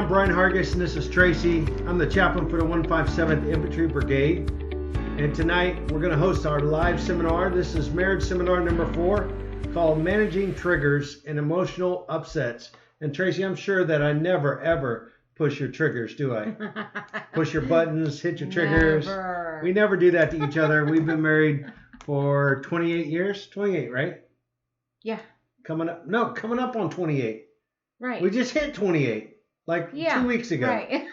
Tracy Hargis, and this is Tracy. I'm the chaplain for the 157th Infantry Brigade. And tonight we're going to host our live seminar. This is marriage seminar number 4 called Managing Triggers and Emotional Upsets. And Tracy, I'm sure that I never ever push your triggers, do I? Push your buttons, hit your triggers. Never. We never do that to each other. We've been married for 28 years. 28, right? Yeah. Coming up on 28. Right. We just hit 28 like 2 weeks ago. Right.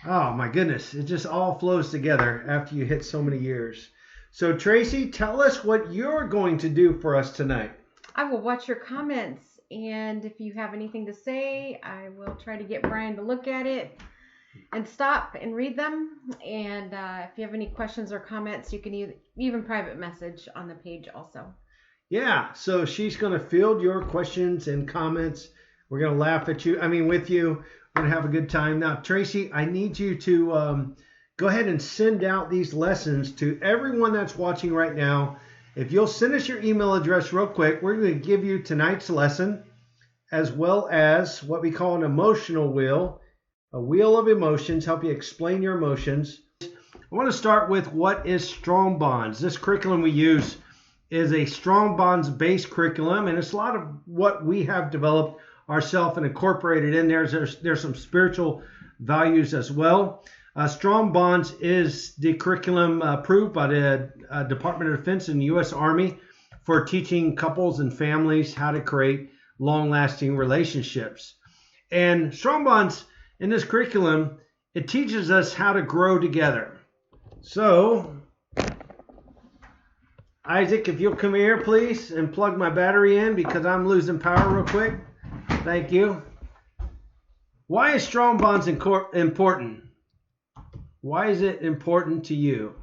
Oh my goodness. It just all flows together after you hit so many years. So Tracy, tell us what you're going to do for us tonight. I will watch your comments, and if you have anything to say, I will try to get Brian to look at it and stop and read them. And if you have any questions or comments, you can even private message on the page also. Yeah, so she's going to field your questions and comments. We're going to laugh at you. With you. We're going to have a good time. Now, Tracy, I need you to go ahead and send out these lessons to everyone that's watching right now. If you'll send us your email address real quick, we're going to give you tonight's lesson as well as what we call an emotional wheel, a wheel of emotions, help you explain your emotions. I want to start with what is Strong Bonds. This curriculum we use is a Strong Bonds based curriculum, and it's a lot of what we have developed ourselves and incorporated in there. There's some spiritual values as well. Strong Bonds is the curriculum approved by the Department of Defense and the U.S. Army for teaching couples and families how to create long-lasting relationships. And Strong Bonds in this curriculum, it teaches us how to grow together. So, Isaac, if you'll come here, please, and plug my battery in because I'm losing power real quick. Thank you. Why is Strong Bonds important? Why is it important to you?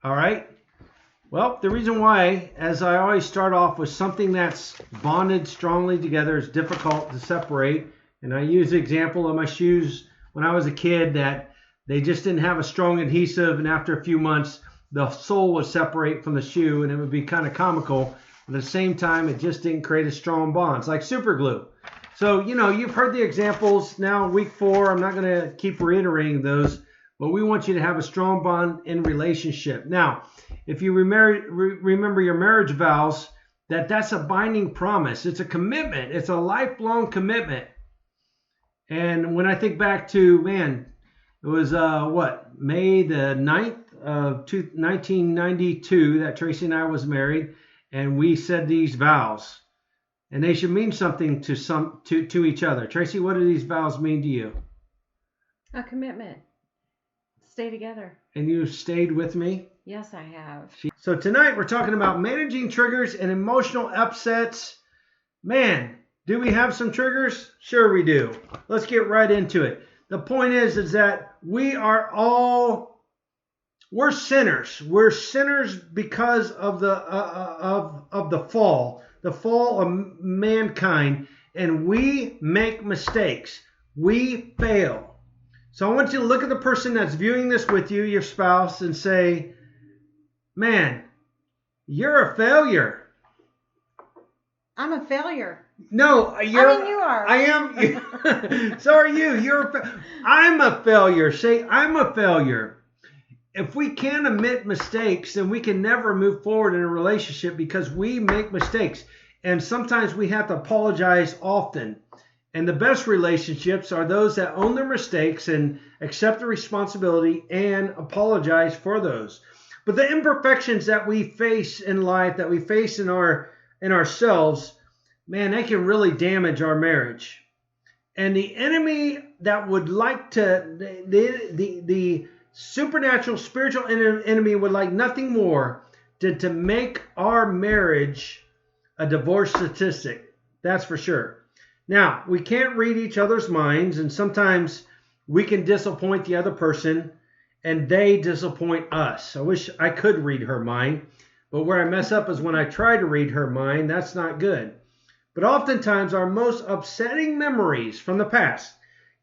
All right. Well, the reason why, as I always start off with something that's bonded strongly together, is difficult to separate. And I use the example of my shoes when I was a kid that they just didn't have a strong adhesive. And after a few months, the sole would separate from the shoe and it would be kind of comical. At the same time, it just didn't create a strong bond. It's like super glue. So, you've heard the examples now, week 4. I'm not going to keep reiterating those, but we want you to have a strong bond in relationship. Now, if you remember your marriage vows, that's a binding promise. It's a commitment. It's a lifelong commitment. And when I think back to, it was May the 9th of 1992 that Tracy and I was married. And we said these vows, and they should mean something to each other. Tracy, what do these vows mean to you? A commitment. Stay together. And you stayed with me? Yes, I have. So tonight we're talking about managing triggers and emotional upsets. Man, do we have some triggers? Sure we do. Let's get right into it. The point is that we're sinners. We're sinners because of the fall of mankind, and we make mistakes. We fail. So I want you to look at the person that's viewing this with you, your spouse, and say, "Man, you're a failure." I'm a failure. No, you are. I am. So are you. I'm a failure. Say, "I'm a failure." If we can't admit mistakes, then we can never move forward in a relationship because we make mistakes. And sometimes we have to apologize often. And the best relationships are those that own their mistakes and accept the responsibility and apologize for those. But the imperfections that we face in life, that we face in ourselves, man, they can really damage our marriage. And the enemy that would like to, the supernatural, spiritual enemy would like nothing more than to make our marriage a divorce statistic. That's for sure. Now, we can't read each other's minds, and sometimes we can disappoint the other person, and they disappoint us. I wish I could read her mind, but where I mess up is when I try to read her mind. That's not good. But oftentimes, our most upsetting memories from the past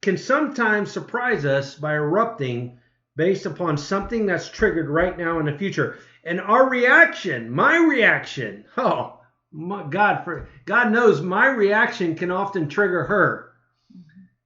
can sometimes surprise us by erupting based upon something that's triggered right now in the future. And our reaction, my reaction, God knows my reaction can often trigger her.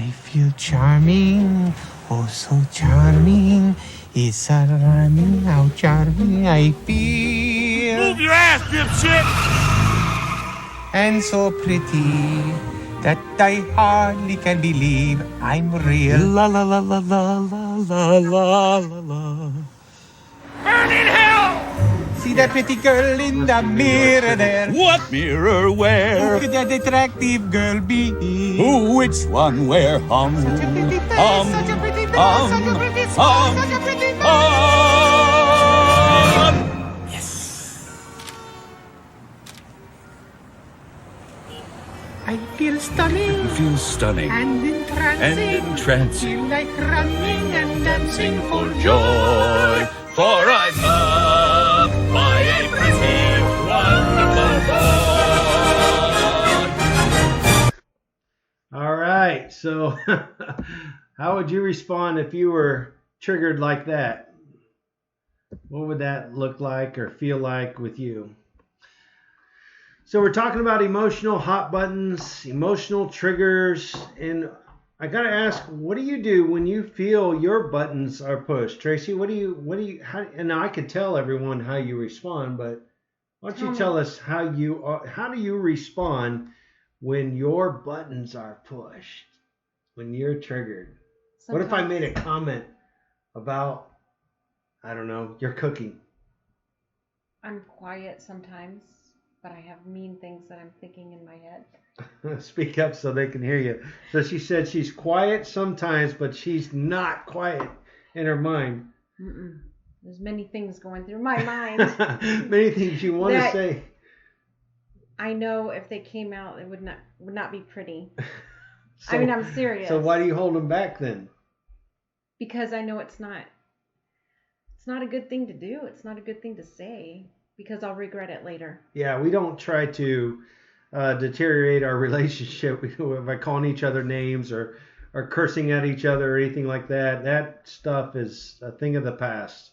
I feel charming, oh so charming. It's alarming how charming I feel. Move your ass, dipshit! And so pretty that I hardly can believe I'm real. La la la la la la la la la la. Burn in hell! See that pretty girl in the mirror there. What mirror Who where? could that attractive girl be? Who, which one, where, Such a pretty face, such a pretty face, such a pretty smile, such a pretty I feel stunning Feel stunning and entrancing. Feel like running and dancing for joy. For I'm loved by a pretty, wonderful boy. All right. So, how would you respond if you were triggered like that? What would that look like or feel like with you? So we're talking about emotional hot buttons, emotional triggers, and I gotta ask, what do you do when you feel your buttons are pushed? Tracy, and I could tell everyone how you respond, but why don't you tell us how do you respond when your buttons are pushed, when you're triggered? What if I made a comment about, I don't know, your cooking? I'm quiet sometimes, but I have mean things that I'm thinking in my head. Speak up so they can hear you. So she said she's quiet sometimes, but she's not quiet in her mind. Mm-mm. There's many things going through my mind. Many things you want to say. I know if they came out, it would not be pretty. So, I mean, I'm serious. So why do you hold them back then? Because I know it's not a good thing to do. It's not a good thing to say, because I'll regret it later. Yeah, we don't try to deteriorate our relationship by calling each other names or cursing at each other or anything like that. That stuff is a thing of the past.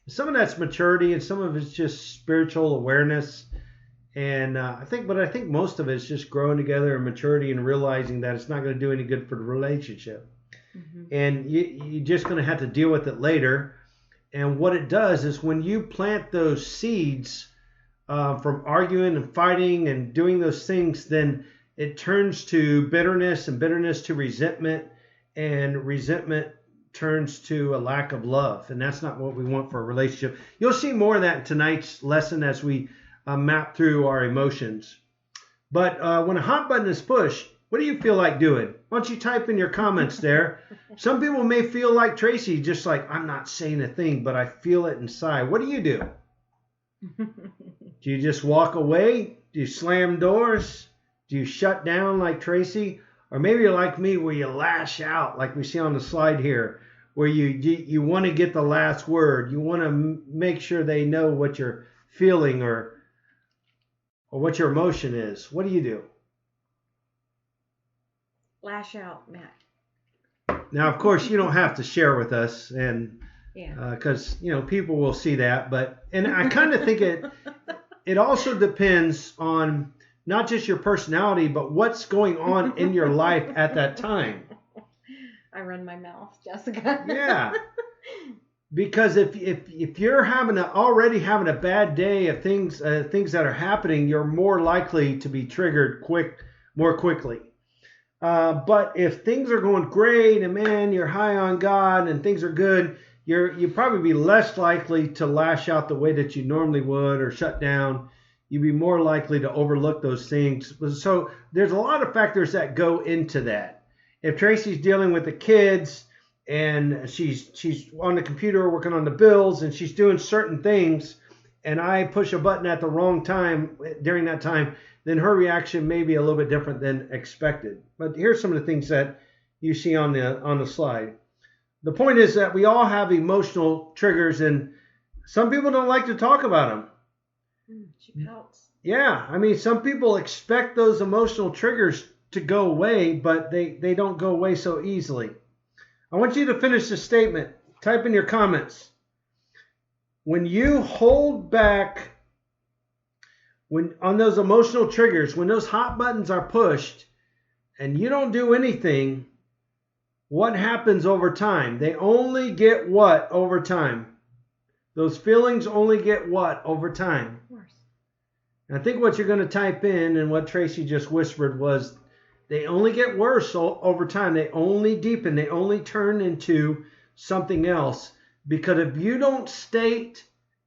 Some of that's maturity, and some of it's just spiritual awareness. And I think most of it is just growing together and maturity and realizing that it's not going to do any good for the relationship. Mm-hmm. And you're just going to have to deal with it later. And what it does is when you plant those seeds from arguing and fighting and doing those things, then it turns to bitterness, and bitterness to resentment, and resentment turns to a lack of love. And that's not what we want for a relationship. You'll see more of that in tonight's lesson as we map through our emotions. But when a hot button is pushed, what do you feel like doing? Why don't you type in your comments there? Some people may feel like Tracy, just like, I'm not saying a thing, but I feel it inside. What do you do? Do you just walk away? Do you slam doors? Do you shut down like Tracy? Or maybe you're like me, where you lash out like we see on the slide here, where you want to get the last word. You want to make sure they know what you're feeling or what your emotion is. What do you do? Lash out, Matt. Now, of course, you don't have to share with us, and yeah, because people will see that. And I kind of think it also depends on not just your personality, but what's going on in your life at that time. I run my mouth, Jessica. Yeah. Because if you're already having a bad day of things that are happening, you're more likely to be triggered more quickly. But if things are going great and man, you're high on God and things are good, you'd probably be less likely to lash out the way that you normally would or shut down. You'd be more likely to overlook those things. So there's a lot of factors that go into that. If Tracy's dealing with the kids and she's on the computer working on the bills and she's doing certain things, and I push a button at the wrong time during that time, then her reaction may be a little bit different than expected. But here's some of the things that you see on the slide. The point is that we all have emotional triggers, and some people don't like to talk about them. She pouts. Yeah, I mean, some people expect those emotional triggers to go away, but they don't go away so easily. I want you to finish the statement. Type in your comments. When you hold back on those emotional triggers, when those hot buttons are pushed and you don't do anything, What happens over time? They only get what over time? Those feelings only get what over time? Worse. I think what you're going to type in and what Tracy just whispered was they only get worse over time. They only deepen. They only turn into something else. Because if you don't state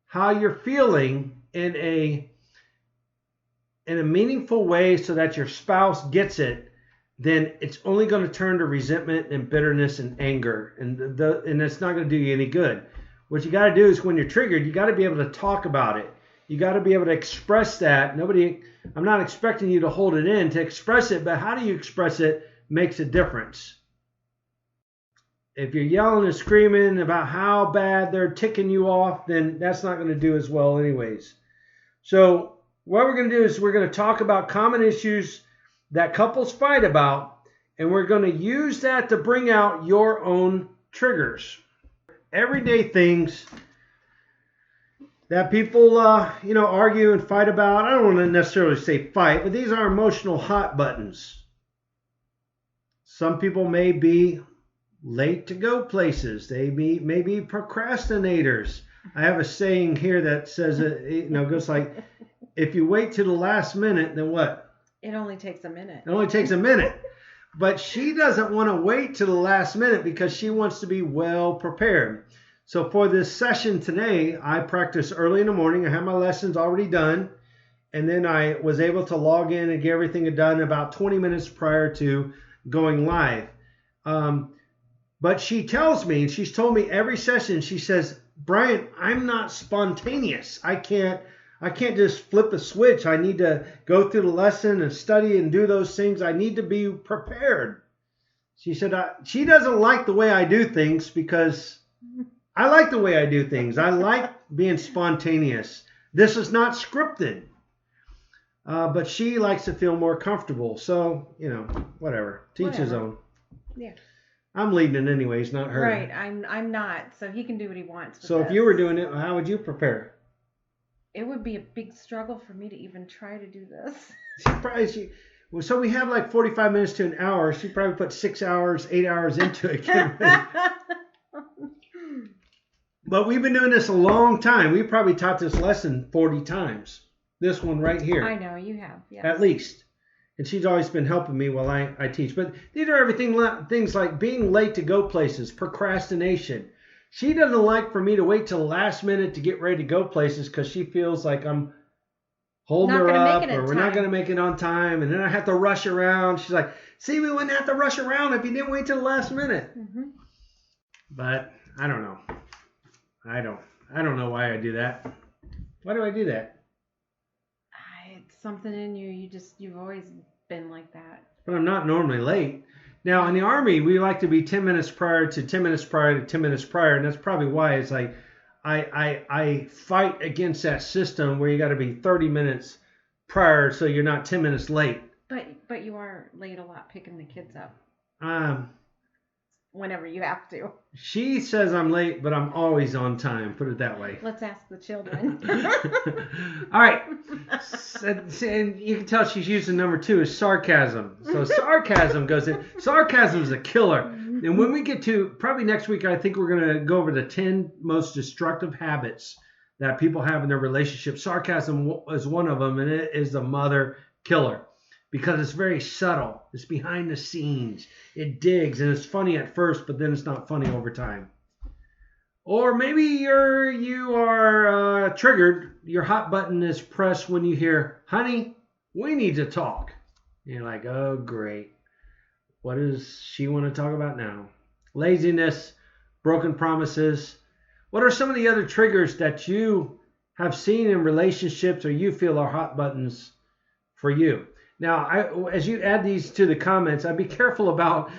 how you're feeling in a meaningful way so that your spouse gets it, then it's only going to turn to resentment and bitterness and anger. And it's not going to do you any good. What you got to do is when you're triggered, you got to be able to talk about it. You got to be able to express that. I'm not expecting you to hold it in to express it, but how do you express it makes a difference. If you're yelling and screaming about how bad they're ticking you off, then that's not going to do as well anyways. So what we're going to do is we're going to talk about common issues that couples fight about, and we're going to use that to bring out your own triggers. Everyday things that people, argue and fight about. I don't want to necessarily say fight, but these are emotional hot buttons. Some people may be late to go places. They may be procrastinators. I have a saying here that says, goes like, if you wait to the last minute, then what? It only takes a minute. It only takes a minute. But she doesn't want to wait to the last minute because she wants to be well prepared. So for this session today, I practiced early in the morning. I had my lessons already done. And then I was able to log in and get everything done about 20 minutes prior to going live. But she tells me, and she's told me every session, she says, Brian, I'm not spontaneous. I can't just flip a switch. I need to go through the lesson and study and do those things. I need to be prepared. She said she doesn't like the way I do things because I like the way I do things. I like being spontaneous. This is not scripted. But she likes to feel more comfortable. So, whatever. Teach his own. Yeah. I'm leading it anyways, not her. Right. I'm not. So he can do what he wants. So if you were doing it, how would you prepare? It would be a big struggle for me to even try to do this. So we have like 45 minutes to an hour. She probably put 6 hours, 8 hours into it. But we've been doing this a long time. We probably taught this lesson 40 times. This one right here. I know, you have. Yes. At least. And she's always been helping me while I teach. But these are things like being late to go places, procrastination. She doesn't like for me to wait till the last minute to get ready to go places because she feels like I'm holding her up or we're not going to make it on time. And then I have to rush around. She's like, see, we wouldn't have to rush around if you didn't wait till the last minute. Mm-hmm. But I don't know. I don't know why I do that. Why do I do that? It's something in you. You've always been like that. But I'm not normally late. Now, in the Army, we like to be 10 minutes prior to 10 minutes prior to 10 minutes prior, and that's probably why it's like I fight against that system where you got to be 30 minutes prior so you're not 10 minutes late. But you are late a lot picking the kids up. Whenever you have to. She says I'm late, but I'm always on time. Put it that way. Let's ask the children. All right. And you can tell she's using number 2 is sarcasm. So sarcasm goes in. Sarcasm is a killer. And when we get to probably next week, I think we're going to go over the 10 most destructive habits that people have in their relationship. Sarcasm is one of them, and it is the mother killer. Because it's very subtle. It's behind the scenes. It digs, and it's funny at first, but then it's not funny over time. Or maybe you are triggered. Your hot button is pressed when you hear, honey, we need to talk. And you're like, oh, great. What does she want to talk about now? Laziness, broken promises. What are some of the other triggers that you have seen in relationships or you feel are hot buttons for you? Now, as you add these to the comments, I'd be careful about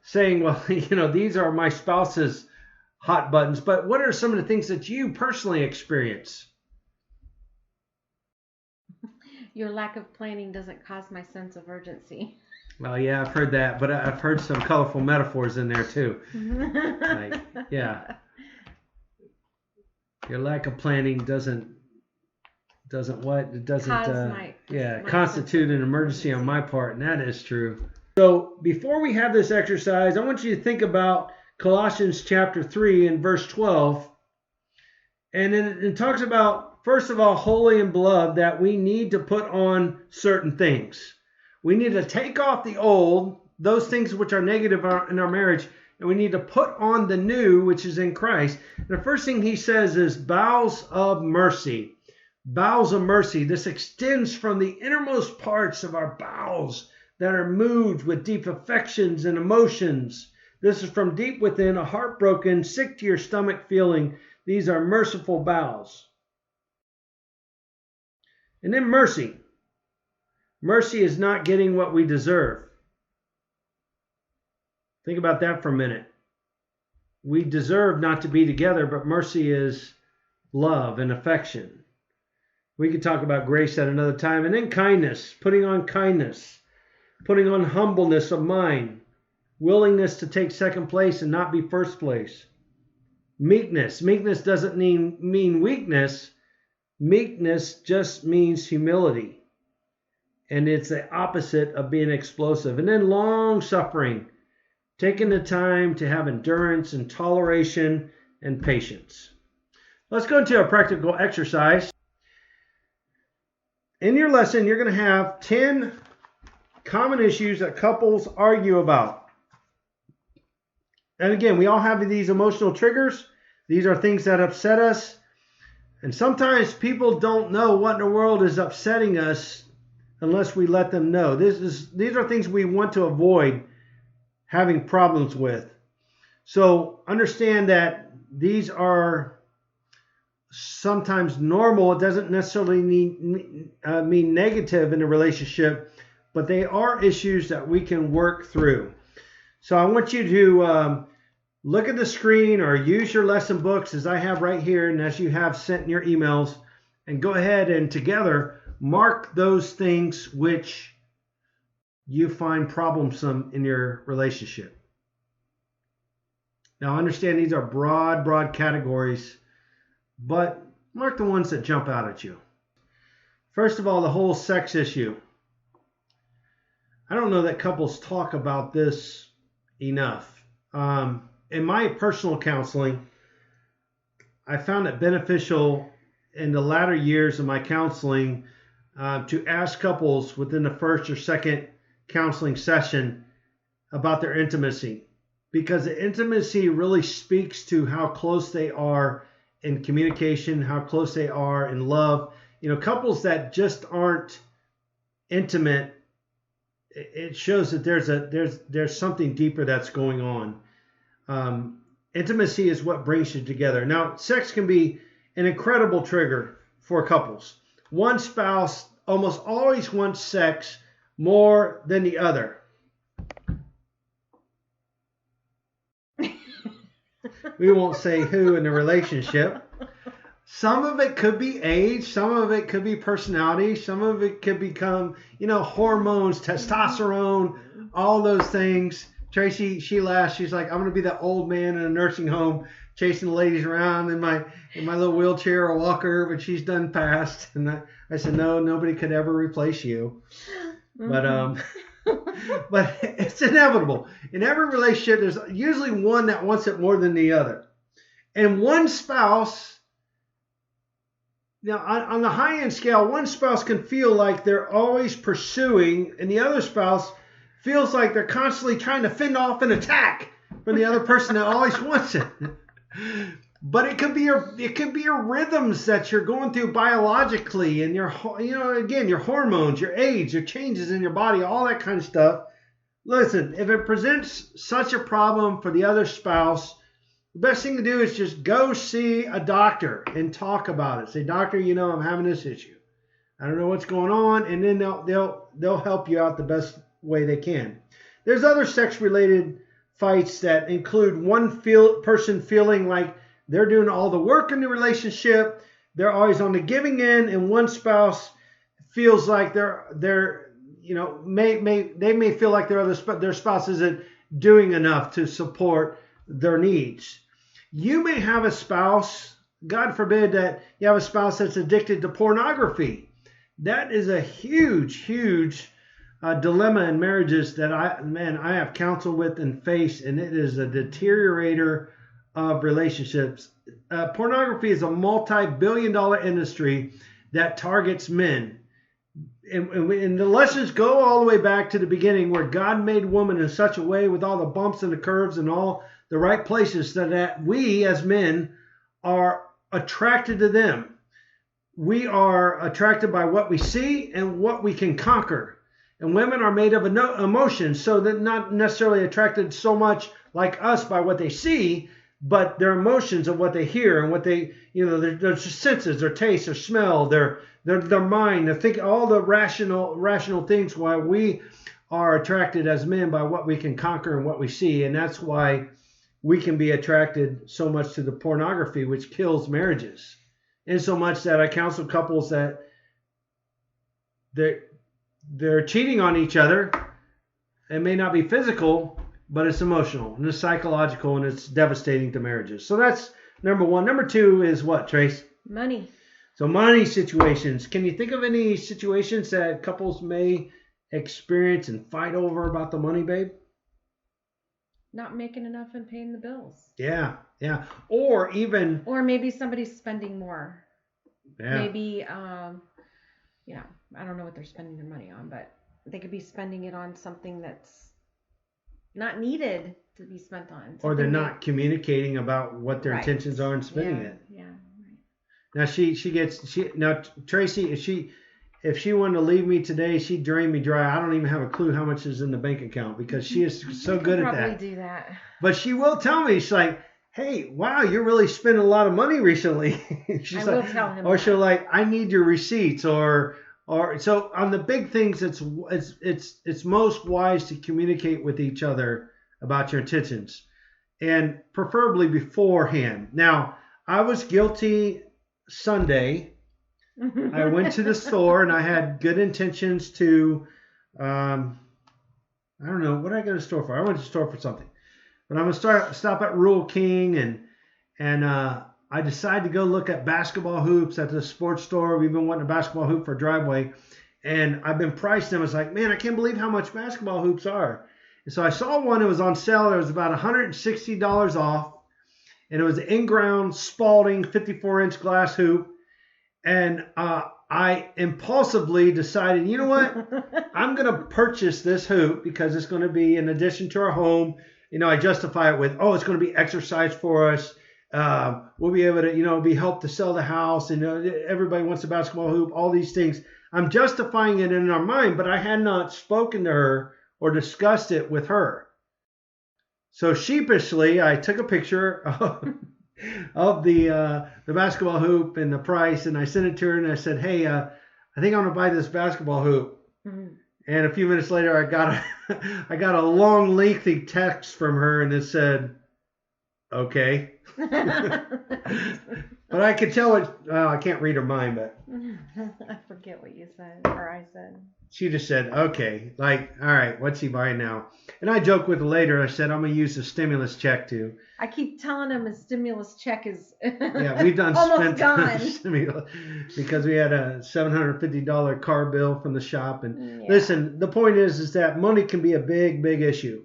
saying, well, these are my spouse's hot buttons. But what are some of the things that you personally experience? Your lack of planning doesn't cause my sense of urgency. Well, yeah, I've heard that, but I've heard some colorful metaphors in there too. Like, yeah. Your lack of planning doesn't what? It doesn't constitute an emergency on my part, and that is true. So before we have this exercise, I want you to think about Colossians chapter 3 and verse 12. And it talks about, first of all, holy and beloved, that we need to put on certain things. We need to take off the old, those things which are negative in our marriage, and we need to put on the new, which is in Christ. And the first thing he says is bowels of mercy. Bowels of mercy. This extends from the innermost parts of our bowels that are moved with deep affections and emotions. This is from deep within, a heartbroken, sick to your stomach feeling. These are merciful bowels. And then mercy. Mercy is not getting what we deserve. Think about that for a minute. We deserve not to be together, but mercy is love and affection. We could talk about grace at another time. And then kindness, putting on kindness, putting on humbleness of mind, willingness to take second place and not be first place. Meekness. Meekness doesn't mean weakness. Meekness just means humility. And it's the opposite of being explosive. And then long suffering. Taking the time to have endurance and toleration and patience. Let's go into a practical exercise. In your lesson, you're going to have 10 common issues that couples argue about. And again, we all have these emotional triggers. These are things that upset us. And sometimes people don't know what in the world is upsetting us unless we let them know. These are things we want to avoid having problems with. So understand that these are sometimes normal. It doesn't necessarily mean negative in a relationship, but they are issues that we can work through. So I want you to look at the screen or use your lesson books as I have right here and as you have sent in your emails, and go ahead and together mark those things which you find problemsome in your relationship. Now understand these are broad categories, but mark the ones that jump out at you. First of all, the whole sex issue. I don't know that couples talk about this enough. In my personal counseling, I found it beneficial in the latter years of my counseling to ask couples within the first or second counseling session about their intimacy, because the intimacy really speaks to how close they are in communication, how close they are in love. You know, couples that just aren't intimate, it shows that there's something deeper that's going on. Intimacy is what brings you together. Now, sex can be an incredible trigger for couples. One spouse almost always wants sex more than the other. We won't say who in the relationship. Some of it could be age, some of it could be personality, some of it could become, hormones, testosterone, all those things. Tracy, she laughs. She's like, I'm going to be that old man in a nursing home chasing the ladies around in my little wheelchair or walker, but she's done passed. And I said, no, nobody could ever replace you. Mm-hmm. But it's inevitable. In every relationship, there's usually one that wants it more than the other. And one spouse, now on the high-end scale, one spouse can feel like they're always pursuing, and the other spouse feels like they're constantly trying to fend off an attack from the other person that always wants it. But it could be your rhythms that you're going through biologically, and your hormones, your age, your changes in your body, all that kind of stuff. Listen, if it presents such a problem for the other spouse, the best thing to do is just go see a doctor and talk about it. Say, doctor, I'm having this issue. I don't know what's going on, and then they'll help you out the best way they can. There's other sex-related fights that include one person feeling like they're doing all the work in the relationship. They're always on the giving end, and one spouse feels like they may feel like their spouse isn't doing enough to support their needs. You may have a spouse, God forbid that you have a spouse that's addicted to pornography. That is a huge dilemma in marriages that I have counseled with and faced, and it is a deteriorator of relationships. Pornography is a multi-billion-dollar industry that targets men. And the lessons go all the way back to the beginning, where God made woman in such a way, with all the bumps and the curves and all the right places, that we as men are attracted to them. We are attracted by what we see and what we can conquer. And women are made of emotions, so they're not necessarily attracted so much like us by what they see, but their emotions of what they hear and what they, their senses, their taste, their smell, their mind, their think, all the rational things why we are attracted as men by what we can conquer and what we see. And that's why we can be attracted so much to the pornography, which kills marriages. And so much that I counsel couples that they're cheating on each other. It may not be physical, but it's emotional and it's psychological, and it's devastating to marriages. So that's number one. Number two is what, Trace? Money. So money situations. Can you think of any situations that couples may experience and fight over about the money, babe? Not making enough and paying the bills. Yeah. Or maybe somebody's spending more. Yeah. Maybe, I don't know what they're spending their money on, but they could be spending it on something that's not needed to be spent on. Or they're not communicating about what their intentions are in spending it. Yeah. Now Tracy, if she wanted to leave me today, she'd drain me dry. I don't even have a clue how much is in the bank account, because she is so good at that. Probably do that. But she will tell me, she's like, hey, wow, you're really spending a lot of money recently. I will tell him. Or she'll like, I need your receipts, or so on the big things. It's most wise to communicate with each other about your intentions, and preferably beforehand. Now, I was guilty Sunday. I went to the store and I had good intentions to, I don't know, what did I go to the store for? I went to the store for something. But I'm going to stop at Rural King, and I decided to go look at basketball hoops at the sports store. We've been wanting a basketball hoop for a driveway, and I've been priced them. I was like, man, I can't believe how much basketball hoops are. And so I saw one that was on sale. It was about $160 off, and it was an in-ground Spalding 54-inch glass hoop. And I impulsively decided, you know what? I'm going to purchase this hoop because it's going to be in addition to our home. I justify it with, it's going to be exercise for us. We'll be able to, be helped to sell the house. And everybody wants a basketball hoop, all these things. I'm justifying it in our mind, but I had not spoken to her or discussed it with her. So sheepishly, I took a picture of the basketball hoop and the price, and I sent it to her, and I said, hey, I think I'm going to buy this basketball hoop. Mm-hmm. And a few minutes later, I got a long, lengthy text from her, and it said, okay. But I could tell it, I can't read her mind, but I forget what you said, or I said. She just said, okay, like, all right, what's he buying now? And I joked with her later. I said, I'm going to use the stimulus check too. I keep telling him his stimulus check is yeah, we've done almost gone. Stimulus because we had a $750 car bill from the shop. And listen, the point is that money can be a big, big issue.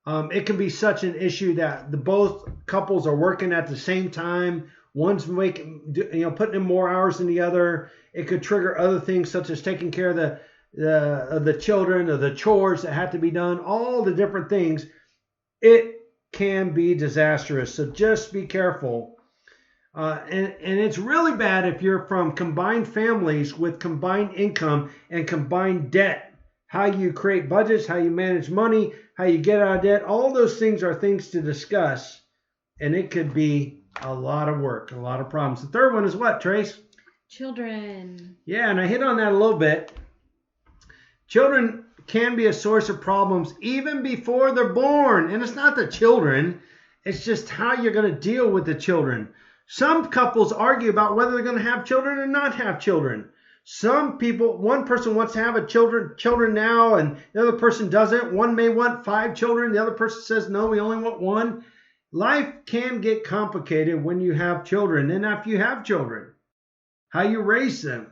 It can be such an issue that both couples are working at the same time. One's putting in more hours than the other. It could trigger other things such as taking care of the children, or the chores that have to be done, all the different things. It can be disastrous. So just be careful. And it's really bad if you're from combined families with combined income and combined debt. How you create budgets, how you manage money, how you get out of debt. All those things are things to discuss. And it could be a lot of work, a lot of problems. The third one is what, Trace? Children. Yeah, and I hit on that a little bit. Children can be a source of problems even before they're born. And it's not the children. It's just how you're going to deal with the children. Some couples argue about whether they're going to have children or not have children. Some people, one person wants to have children now, and the other person doesn't. One may want 5 children. The other person says, no, we only want 1. Life can get complicated when you have children. And after you have children, how you raise them,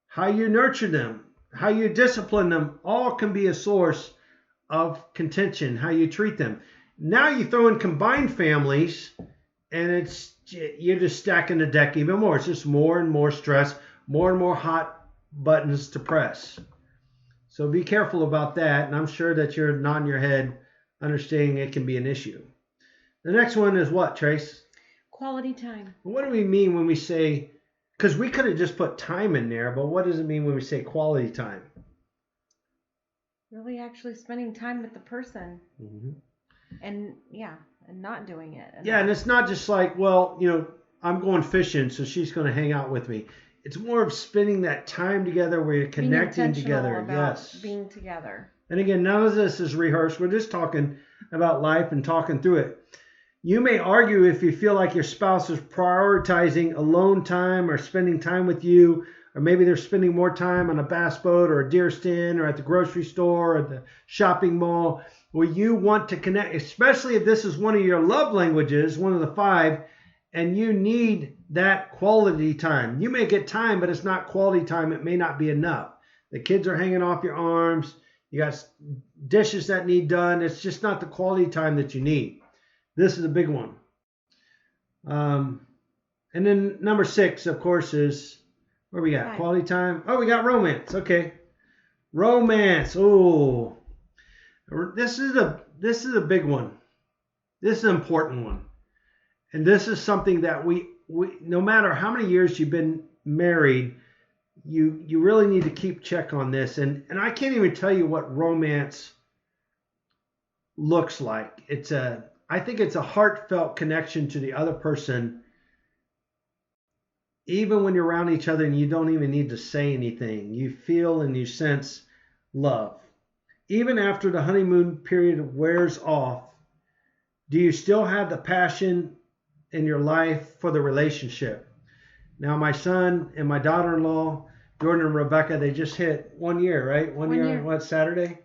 how you nurture them, how you discipline them, all can be a source of contention, how you treat them. Now you throw in combined families, and you're just stacking the deck even more. It's just more and more stress, more and more hot buttons to press. So be careful about that, and I'm sure that you're nodding your head, understanding it can be an issue. The next one is what, Trace? Quality time. What do we mean when we say, because we could have just put time in there, but what does it mean when we say quality time? Really actually spending time with the person. Mm-hmm. And not doing it. And it's not just like, well, I'm going fishing, so she's going to hang out with me. It's more of spending that time together where you're connecting together. Yes. Being together. And again, none of this is rehearsed. We're just talking about life and talking through it. You may argue if you feel like your spouse is prioritizing alone time or spending time with you, or maybe they're spending more time on a bass boat or a deer stand or at the grocery store or at the shopping mall, where you want to connect, especially if this is one of your love languages, one of the 5, and you need that quality time. You may get time, but it's not quality time. It may not be enough. The kids are hanging off your arms. You got dishes that need done. It's just not the quality time that you need. This is a big one. And then number 6, of course, is where we got? 5. Quality time. Oh, we got romance. Okay. Romance. Oh, this is a big one. This is an important one. And this is something that we no matter how many years you've been married, you really need to keep check on this. And I can't even tell you what romance looks like. I think it's a heartfelt connection to the other person, even when you're around each other and you don't even need to say anything. You feel and you sense love. Even after the honeymoon period wears off, do you still have the passion in your life for the relationship? Now, my son and my daughter-in-law, Jordan and Rebecca, they just hit 1 year, right? One year. What, Saturday?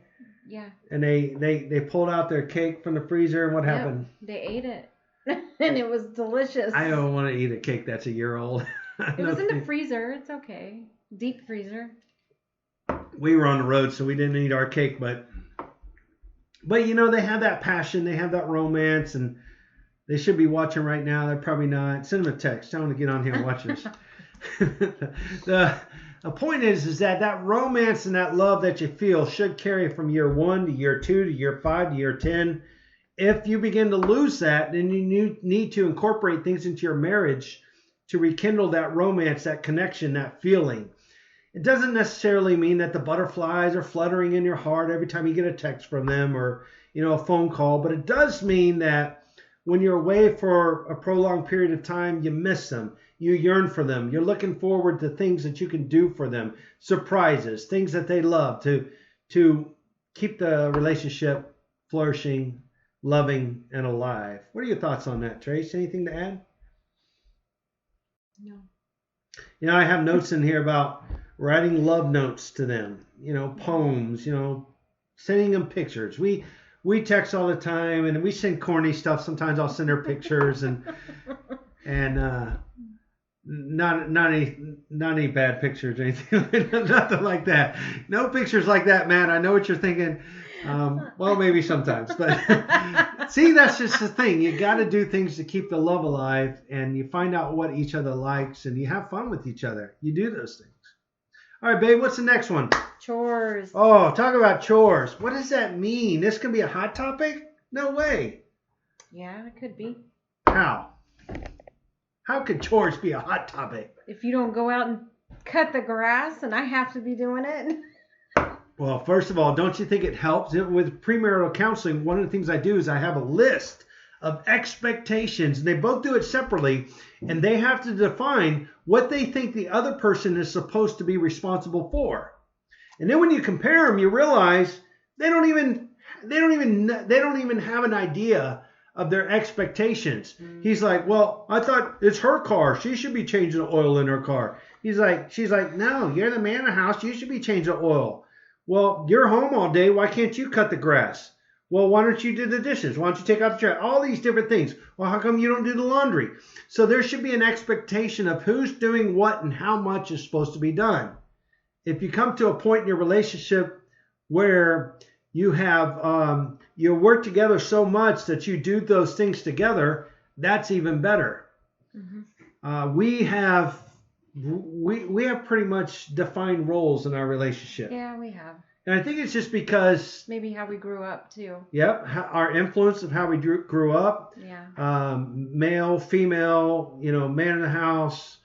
Yeah. And they pulled out their cake from the freezer, and what happened? They ate it. And it was delicious. I don't want to eat a cake that's a year old. It was in the freezer. It's okay. Deep freezer. We were on the road, so we didn't eat our cake, but they have that passion, they have that romance, and they should be watching right now. They're probably not. Send them a text. Tell them to get on here and watch this. The point is that romance and that love that you feel should carry from year 1 to year 2 to year 5 to year 10. If you begin to lose that, then you need to incorporate things into your marriage to rekindle that romance, that connection, that feeling. It doesn't necessarily mean that the butterflies are fluttering in your heart every time you get a text from them or, a phone call, but it does mean that when you're away for a prolonged period of time, you miss them. You yearn for them. You're looking forward to things that you can do for them, surprises, things that they love to keep the relationship flourishing, loving, and alive. What are your thoughts on that, Trace? Anything to add? No. I have notes in here about writing love notes to them, poems, sending them pictures. We text all the time, and we send corny stuff. Sometimes I'll send her pictures and not any bad pictures or anything, nothing like that. No pictures like that, man. I know what you're thinking. Well, maybe sometimes, but see, that's just the thing. You got to do things to keep the love alive, and you find out what each other likes, and you have fun with each other. You do those things. All right, babe, what's the next one? Chores. Oh, talk about chores. What does that mean? This can be a hot topic? No way. Yeah, it could be. How? How could chores be a hot topic? If you don't go out and cut the grass and I have to be doing it. Well, first of all, don't you think it helps? With premarital counseling, one of the things I do is I have a list of expectations, and they both do it separately, and they have to define what they think the other person is supposed to be responsible for. And then when you compare them, you realize they don't even have an idea of their expectations. He's like, well, I thought it's her car. She should be changing the oil in her car. She's like, no, you're the man of the house. You should be changing the oil. Well, you're home all day. Why can't you cut the grass? Well, why don't you do the dishes? Why don't you take out the trash? All these different things. Well, how come you don't do the laundry? So there should be an expectation of who's doing what and how much is supposed to be done. if you come to a point in your relationship where you have you work together so much that you do those things together, that's even better. We have pretty much defined roles in our relationship. Yeah, we have. And I think it's just because maybe how we grew up too. Yep, our influence of how we grew up. Yeah. Male, female, man in the house,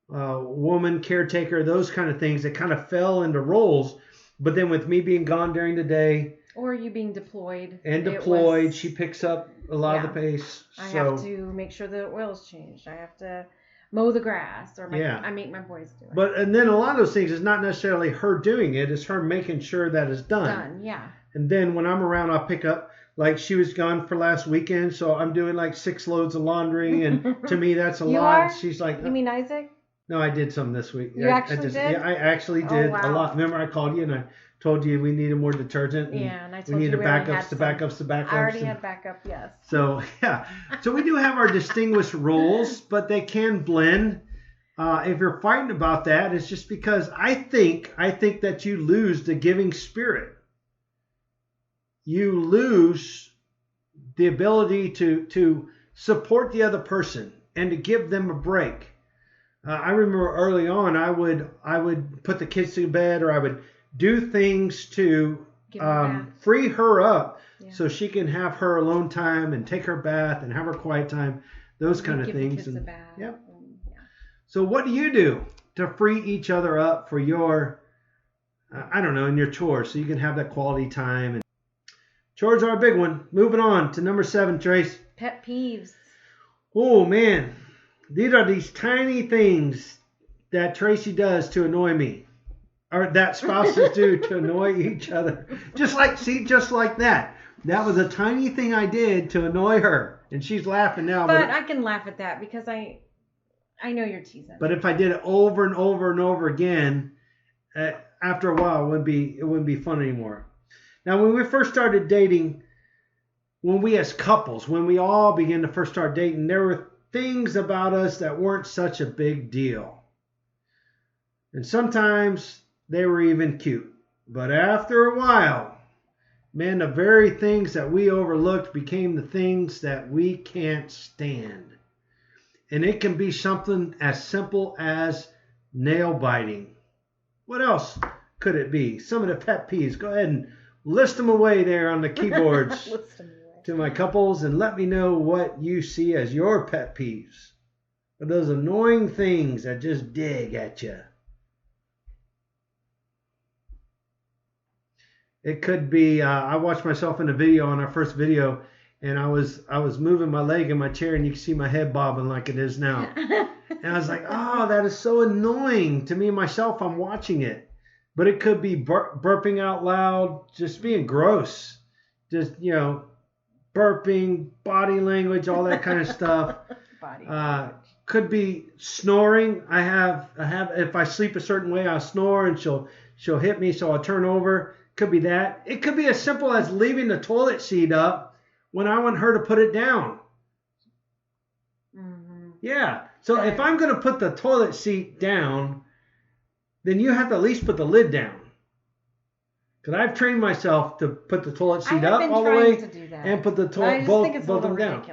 woman, caretaker, those kind of things that kind of fell into roles. But then with me being gone during the day, or you being deployed, she picks up a lot of the pace. I have to make sure the oil's changed. I have to mow the grass, or I make my boys do it. And then a lot of those things is not necessarily her doing it; it's her making sure that it's done. Yeah. And then when I'm around, I'll pick up. Like she was gone for last weekend, so I'm doing like 6 loads of laundry, and to me that's a lot. She's like, "You mean Isaac?" No, I did some this week. You actually did? Yeah, I actually did wow. a lot. Remember, I called you and I told you we needed more detergent. And I told we needed you backups. I already had backup, yes. So yeah, so we do have our distinguished roles, but they can blend. If you're fighting about that, it's just because I think that you lose the giving spirit. You lose the ability to support the other person and to give them a break. I remember early on, I would put the kids to bed, or I would do things to free her up so she can have her alone time and take her bath and have her quiet time, those kind of things. The kids a bath. Yep. So what do you do to free each other up for your, in your chores, so you can have that quality time? And chores are a big one. Moving on to number 7, Trace. Pet peeves. Oh, man. These are these tiny things that Tracy does to annoy me, or that spouses do to annoy each other. Just like that. That was a tiny thing I did to annoy her, and she's laughing now. But I can laugh at that because I know you're teasing. But if I did it over and over and over again, after a while, it wouldn't be fun anymore. Now, when we first started dating, when we as couples, when we all began to first start dating, there were things about us that weren't such a big deal. And sometimes they were even cute. But after a while, man, the very things that we overlooked became the things that we can't stand. And it can be something as simple as nail biting. What else could it be? Some of the pet peeves. Go ahead and list them away there on the keyboards to my couples, and let me know what you see as your pet peeves. Or those annoying things that just dig at you. It could be, I watched myself in a video on our first video, and I was moving my leg in my chair, and you can see my head bobbing like it is now. And I was like, oh, that is so annoying to me myself. I'm watching it. But it could be burping out loud, just being gross. Just, burping, body language, all that kind of stuff. Could be snoring. I have if I sleep a certain way, I'll snore, and she'll hit me, so I'll turn over. Could be that. It could be as simple as leaving the toilet seat up when I want her to put it down. Mm-hmm. Yeah. So if I'm going to put the toilet seat down, then you have to at least put the lid down. Because I've trained myself to put the toilet seat up all the way and put the toilet both of them down.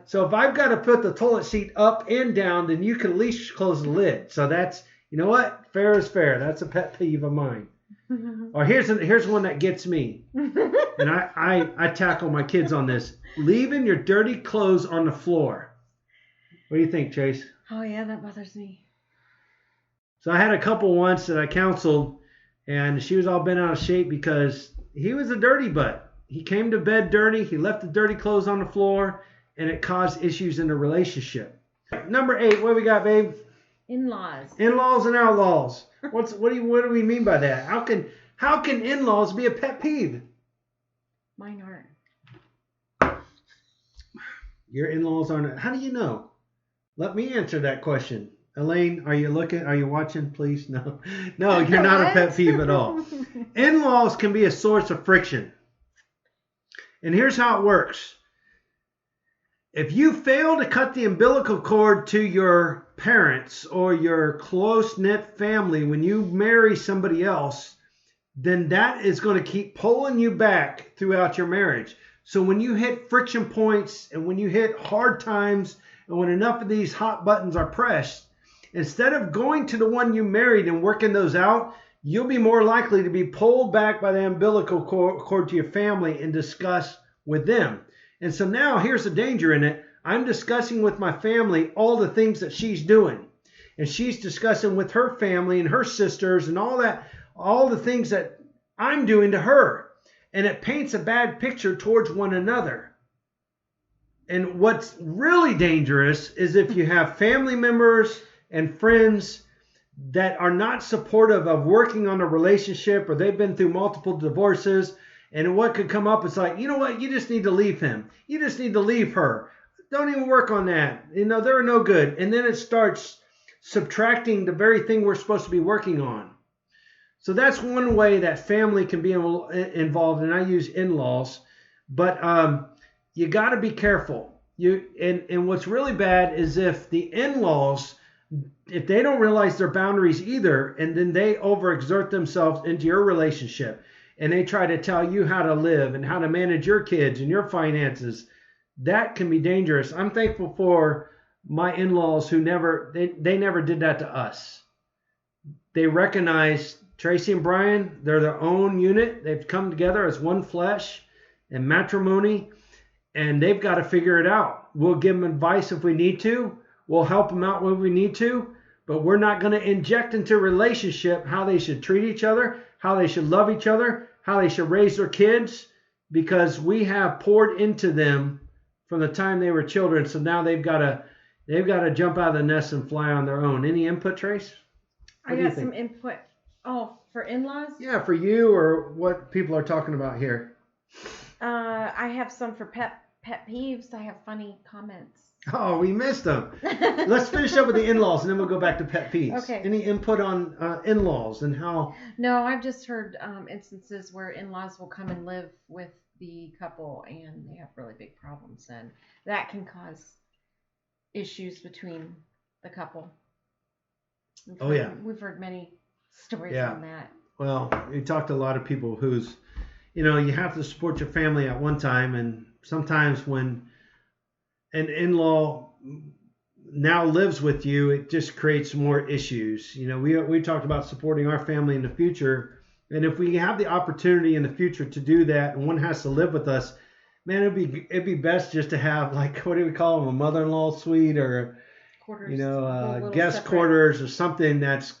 So if I've got to put the toilet seat up and down, then you can at least close the lid. So that's, you know what? Fair is fair. That's a pet peeve of mine. Or here's one that gets me. And I tackle my kids on this. Leaving your dirty clothes on the floor. What do you think, Chase? Oh, yeah, that bothers me. So I had a couple once that I counseled, and she was all bent out of shape because he was a dirty butt. He came to bed dirty. He left the dirty clothes on the floor, and it caused issues in the relationship. Number 8, what we got, babe? In-laws. In-laws and outlaws. What do we mean by that? How can in-laws be a pet peeve? Mine aren't. Your in-laws aren't. How do you know? Let me answer that question. Elaine, are you looking? Are you watching, please? No, you're not a pet peeve at all. In-laws can be a source of friction. And here's how it works. If you fail to cut the umbilical cord to your parents or your close-knit family, when you marry somebody else, then that is going to keep pulling you back throughout your marriage. So when you hit friction points and when you hit hard times and when enough of these hot buttons are pressed, instead of going to the one you married and working those out, you'll be more likely to be pulled back by the umbilical cord to your family and discuss with them. And so now here's the danger in it. I'm discussing with my family all the things that she's doing. And she's discussing with her family and her sisters and all that, all the things that I'm doing to her. And it paints a bad picture towards one another. And what's really dangerous is if you have family members and friends that are not supportive of working on a relationship, or they've been through multiple divorces, and what could come up is like, you know what, you just need to leave him. You just need to leave her. Don't even work on that. You know, they're no good. And then it starts subtracting the very thing we're supposed to be working on. So that's one way that family can be involved, and I use in-laws. But you got to be careful. And what's really bad is if the in-laws, if they don't realize their boundaries either, and then they overexert themselves into your relationship, and they try to tell you how to live and how to manage your kids and your finances, that can be dangerous. I'm thankful for my in-laws who never did that to us. They recognize Tracy and Brian, they're their own unit. They've come together as one flesh in matrimony, and they've got to figure it out. We'll give them advice if we need to. We'll help them out when we need to, but we're not going to inject into a relationship how they should treat each other, how they should love each other, how they should raise their kids, because we have poured into them from the time they were children. So now they've got to jump out of the nest and fly on their own. Any input, Trace? I got some input. Oh, for in-laws? Yeah, for you or what people are talking about here. I have some for pet peeves. I have funny comments. Oh, we missed them. Let's finish up with the in-laws, and then we'll go back to pet peeves. Okay. Any input on in-laws and how? No, I've just heard instances where in-laws will come and live with the couple, and they have really big problems, and that can cause issues between the couple. We've heard many stories on that. Well, we talked to a lot of people who's, you have to support your family at one time, and sometimes when an in-law now lives with you, it just creates more issues. We talked about supporting our family in the future, and if we have the opportunity in the future to do that, and one has to live with us, man, it'd be best just to have, like, what do we call them, a mother-in-law suite, or quarters, guest separate quarters, or something that's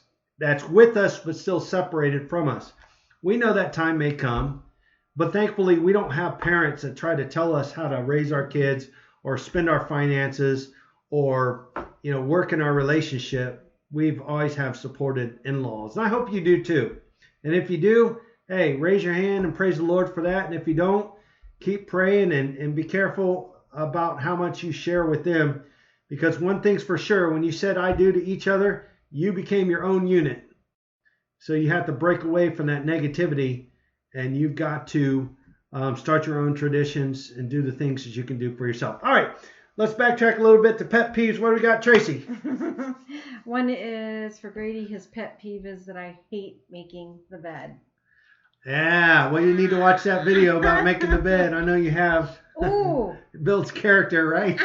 with us but still separated from us. We know that time may come, but thankfully we don't have parents that try to tell us how to raise our kids or spend our finances or work in our relationship. We've always have supported in-laws, and I hope you do too. And if you do, hey, raise your hand and praise the Lord for that. And if you don't, keep praying and be careful about how much you share with them, because one thing's for sure, when you said I do to each other, you became your own unit. So you have to break away from that negativity, and you've got to start your own traditions and do the things that you can do for yourself. All right, let's backtrack a little bit to pet peeves. What do we got, Tracy? One is for Grady. His pet peeve is that I hate making the bed. Yeah, well, you need to watch that video about making the bed. I know you have. Ooh. It builds character, right?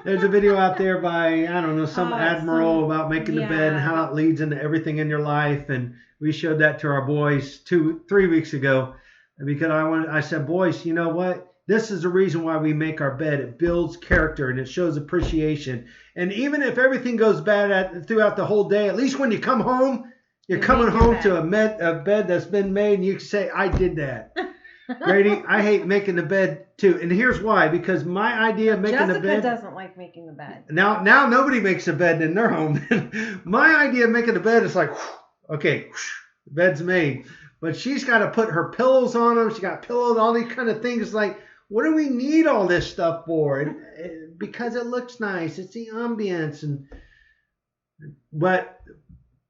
There's a video out there by, I don't know, some admiral about making the bed and how it leads into everything in your life. And we showed that to our boys 3 weeks ago, because I said, boys, you know what? This is the reason why we make our bed. It builds character and it shows appreciation. And even if everything goes bad throughout the whole day, at least when you come home, you're coming home to a bed that's been made, and you can say, I did that. Grady, I hate making the bed too. And here's why. Because my idea of making the bed... Jessica doesn't like making the bed. Now nobody makes a bed in their home. My idea of making the bed is like, okay, the bed's made. But she's got to put her pillows on them. She got pillows, all these kind of things. Like, what do we need all this stuff for? Because it looks nice. It's the ambience. But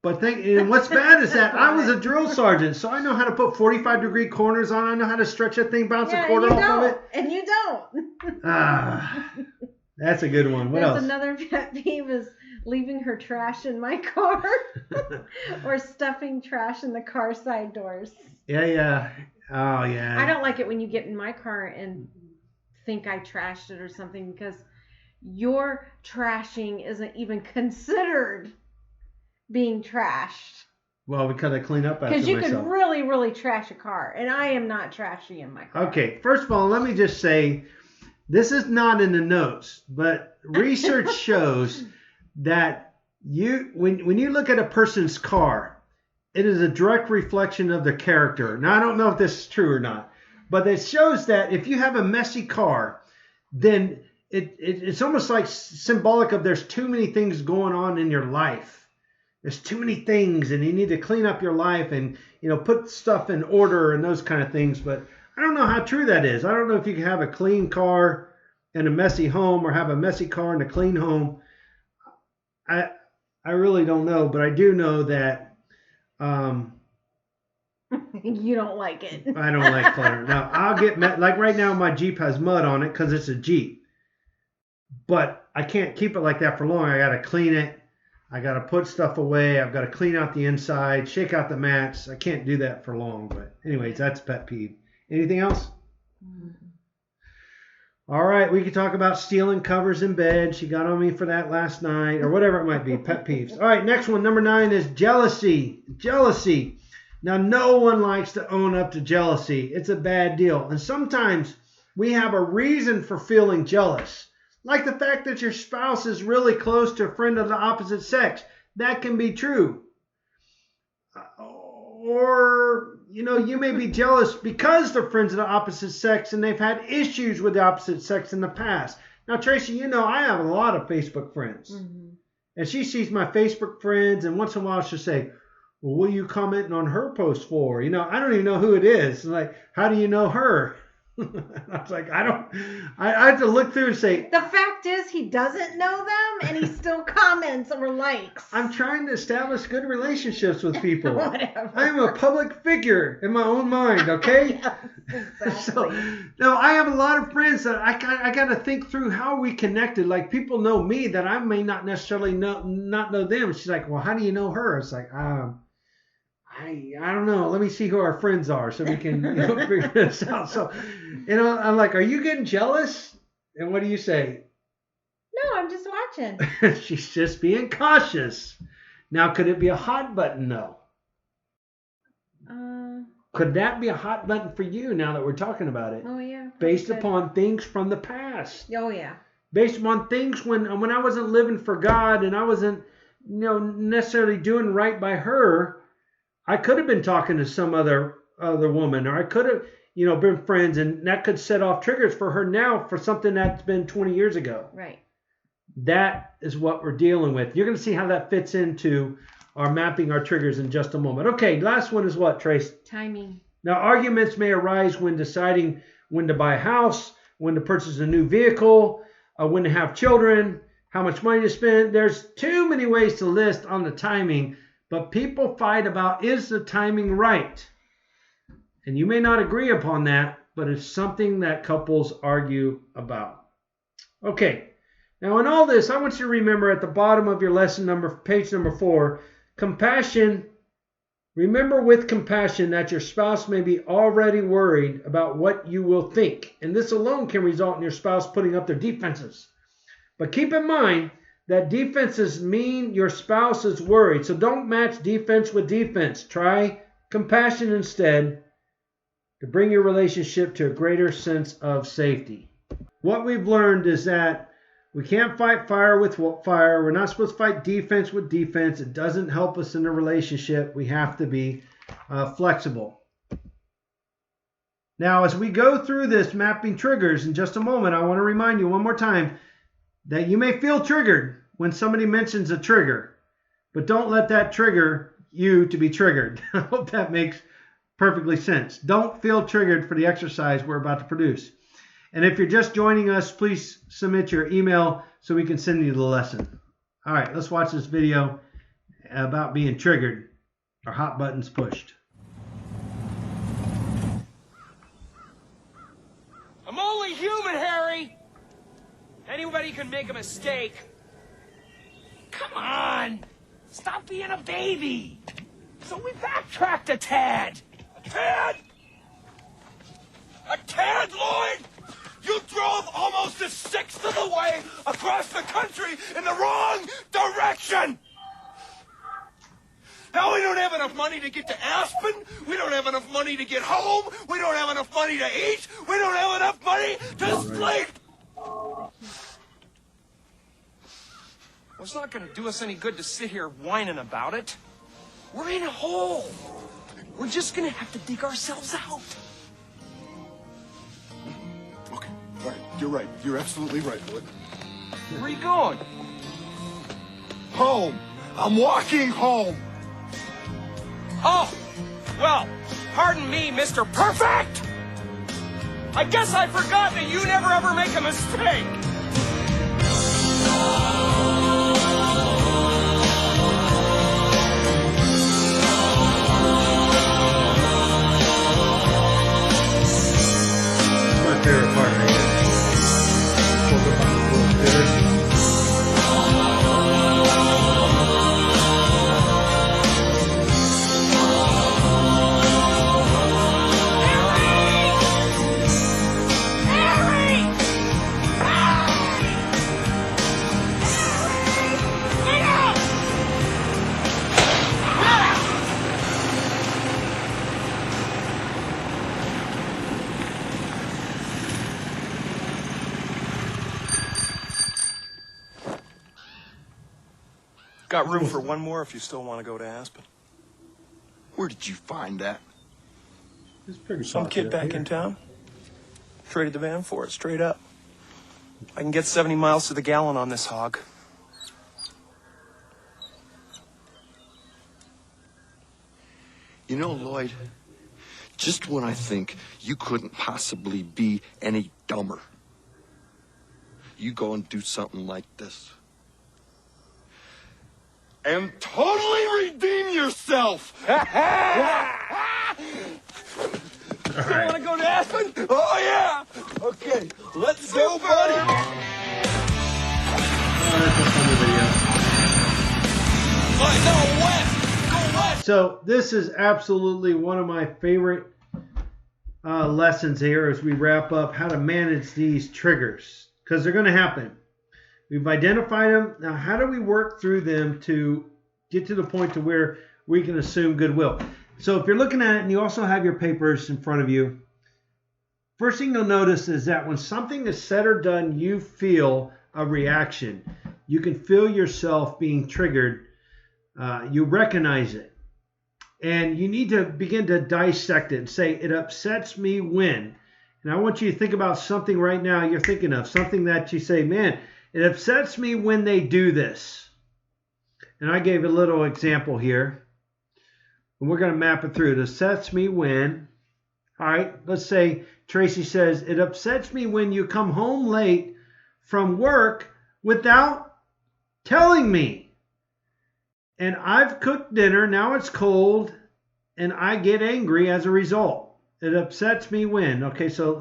what's bad is that I was a drill sergeant, so I know how to put 45-degree corners on. I know how to stretch that thing, bounce a quarter off of it. And you don't. That's a good one. What else? Another pet peeve is leaving her trash in my car or stuffing trash in the car side doors. Yeah. Oh, yeah. I don't like it when you get in my car and think I trashed it or something, because your trashing isn't even considered being trashed. Well, because I clean up after myself. Because you could really, really trash a car, and I am not trashy in my car. Okay, first of all, let me just say, this is not in the notes, but research shows that when you look at a person's car, it is a direct reflection of their character. Now, I don't know if this is true or not, but it shows that if you have a messy car, then it's almost like symbolic of there's too many things going on in your life. There's too many things, and you need to clean up your life and, put stuff in order and those kind of things. But I don't know how true that is. I don't know if you can have a clean car and a messy home, or have a messy car and a clean home. I really don't know, but I do know that you don't like it. I don't like clutter. Now, I'll get like right now my Jeep has mud on it because it's a Jeep. But I can't keep it like that for long. I got to clean it. I got to put stuff away. I've got to clean out the inside, shake out the mats. I can't do that for long. But anyways, that's pet peeve. Anything else? All right, we could talk about stealing covers in bed. She got on me for that last night, or whatever it might be. Pet peeves. All right, next one, number 9 is jealousy. Jealousy. Now, no one likes to own up to jealousy. It's a bad deal. And sometimes we have a reason for feeling jealous. Like the fact that your spouse is really close to a friend of the opposite sex. That can be true. Or, you may be jealous because they're friends of the opposite sex and they've had issues with the opposite sex in the past. Now, Tracy, I have a lot of Facebook friends. Mm-hmm. And she sees my Facebook friends, and once in a while she'll say, well, what are you commenting on her post for? I don't even know who it is. Like, how do you know her? I was like, I have to look through and say. The fact is, he doesn't know them, and he still comments or likes. I'm trying to establish good relationships with people. Whatever. I am a public figure in my own mind, okay? Yes, exactly. So, no, I have a lot of friends that I got to think through how we connected. Like, people know me that I may not necessarily not know them. She's like, well, how do you know her? It's like, I don't know. Let me see who our friends are so we can figure this out. So, I'm like, are you getting jealous? And what do you say? No, I'm just watching. She's just being cautious. Now, could it be a hot button, though? Could that be a hot button for you now that we're talking about it? Oh, yeah. Based upon things from the past. Oh, yeah. Based upon things when I wasn't living for God and I wasn't, necessarily doing right by her. I could have been talking to some other woman, or I could have, been friends, and that could set off triggers for her now for something that's been 20 years ago. Right. That is what we're dealing with. You're going to see how that fits into our mapping our triggers in just a moment. Okay, last one is what, Trace? Timing. Now, arguments may arise when deciding when to buy a house, when to purchase a new vehicle, when to have children, how much money to spend. There's too many ways to list on the timing. But people fight about, is the timing right? And you may not agree upon that, but it's something that couples argue about. Okay, now in all this, I want you to remember at the bottom of your lesson page number 4, compassion. Remember with compassion that your spouse may be already worried about what you will think. And this alone can result in your spouse putting up their defenses. But keep in mind, that defenses mean your spouse is worried. So don't match defense with defense. Try compassion instead to bring your relationship to a greater sense of safety. What we've learned is that we can't fight fire with fire. We're not supposed to fight defense with defense. It doesn't help us in a relationship. We have to be flexible. Now, as we go through this mapping triggers in just a moment, I want to remind you one more time that you may feel triggered when somebody mentions a trigger, but don't let that trigger you to be triggered. I hope that makes perfectly sense. Don't feel triggered for the exercise we're about to produce. And if you're just joining us, please submit your email so we can send you the lesson. All right, let's watch this video about being triggered or hot buttons pushed. I'm only human, Harry! Anybody can make a mistake. Come on, on! Stop being a baby! So we backtracked a tad. A tad? A tad, Lloyd? You drove almost a sixth of the way across the country in the wrong direction! Now we don't have enough money to get to Aspen. We don't have enough money to get home. We don't have enough money to eat. We don't have enough money to sleep. Well, it's not going to do us any good to sit here whining about it. We're in a hole. We're just going to have to dig ourselves out. Okay, all right, you're right. You're absolutely right, Lloyd. Where are you going? Home. I'm walking home. Oh, well, pardon me, Mr. Perfect. I guess I forgot that you never ever make a mistake. My favorite part right here. Got room for one more if you still want to go to Aspen. Where did you find that? It's pretty Some kid back in town traded the van for it, straight up. I can get 70 miles to the gallon on this hog. You know, Lloyd, just when I think you couldn't possibly be any dumber, you go and do something like this. And totally redeem yourself! You want to go to Aspen? Oh, yeah! Okay, let's go, buddy! No, west! Go west! So this is absolutely one of my favorite lessons here as we wrap up how to manage these triggers, because they're going to happen. We've identified them. Now, how do we work through them to get to the point to where we can assume goodwill? So if you're looking at it and you also have your papers in front of you, first thing you'll notice is that when something is said or done, you feel a reaction. You can feel yourself being triggered. You recognize it. And you need to begin to dissect it and say, it upsets me when. And I want you to think about something right now you're thinking of, something that you say, man, it upsets me when they do this. And I gave a little example here. And we're going to map it through. It upsets me when, all right, let's say Tracy says, it upsets me when you come home late from work without telling me. And I've cooked dinner, now it's cold, and I get angry as a result. It upsets me when, okay, so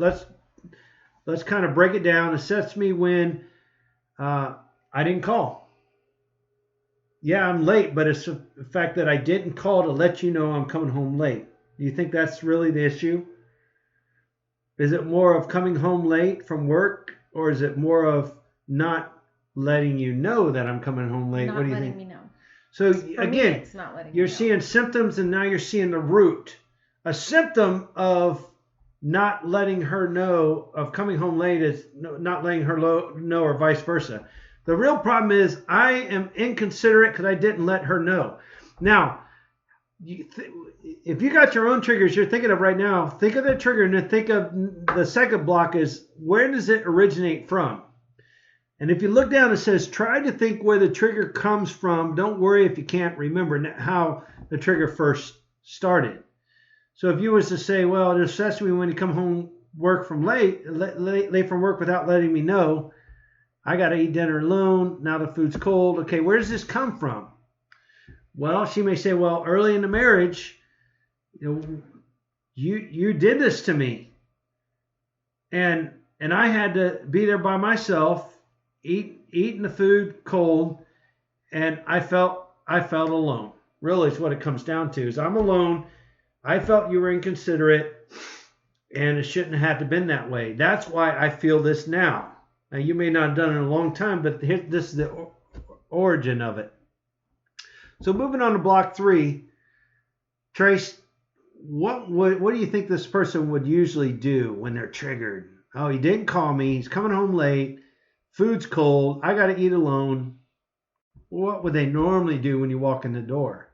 let's kind of break it down. It upsets me when I didn't call. Yeah, I'm late, but it's the fact that I didn't call to let you know I'm coming home late. Do you think that's really the issue? Is it more of coming home late from work, or is it more of not letting you know that I'm coming home late? Not what do you letting think? me know. So For again, me, it's not letting you're me know. seeing symptoms, and now you're seeing the root. A symptom of not letting her know, of coming home late, is not letting her know, or vice versa. The real problem is I am inconsiderate because I didn't let her know. Now, if you got your own triggers you're thinking of right now, think of the trigger and then think of the second block is, where does it originate from? And if you look down, it says, try to think where the trigger comes from. Don't worry if you can't remember how the trigger first started. So if you was to say, well, it upsets me when you come home late from work without letting me know. I got to eat dinner alone. Now the food's cold. Okay, where does this come from? Well, she may say, well, early in the marriage, you did this to me. And I had to be there by myself, eating the food cold, And I felt alone. Really, it's what it comes down to. Is I'm alone. I felt you were inconsiderate, and it shouldn't have to been that way. That's why I feel this now. Now, you may not have done it in a long time, but this is the origin of it. So moving on to block 3, Trace, what do you think this person would usually do when they're triggered? Oh, he didn't call me. He's coming home late. Food's cold. I got to eat alone. What would they normally do when you walk in the door?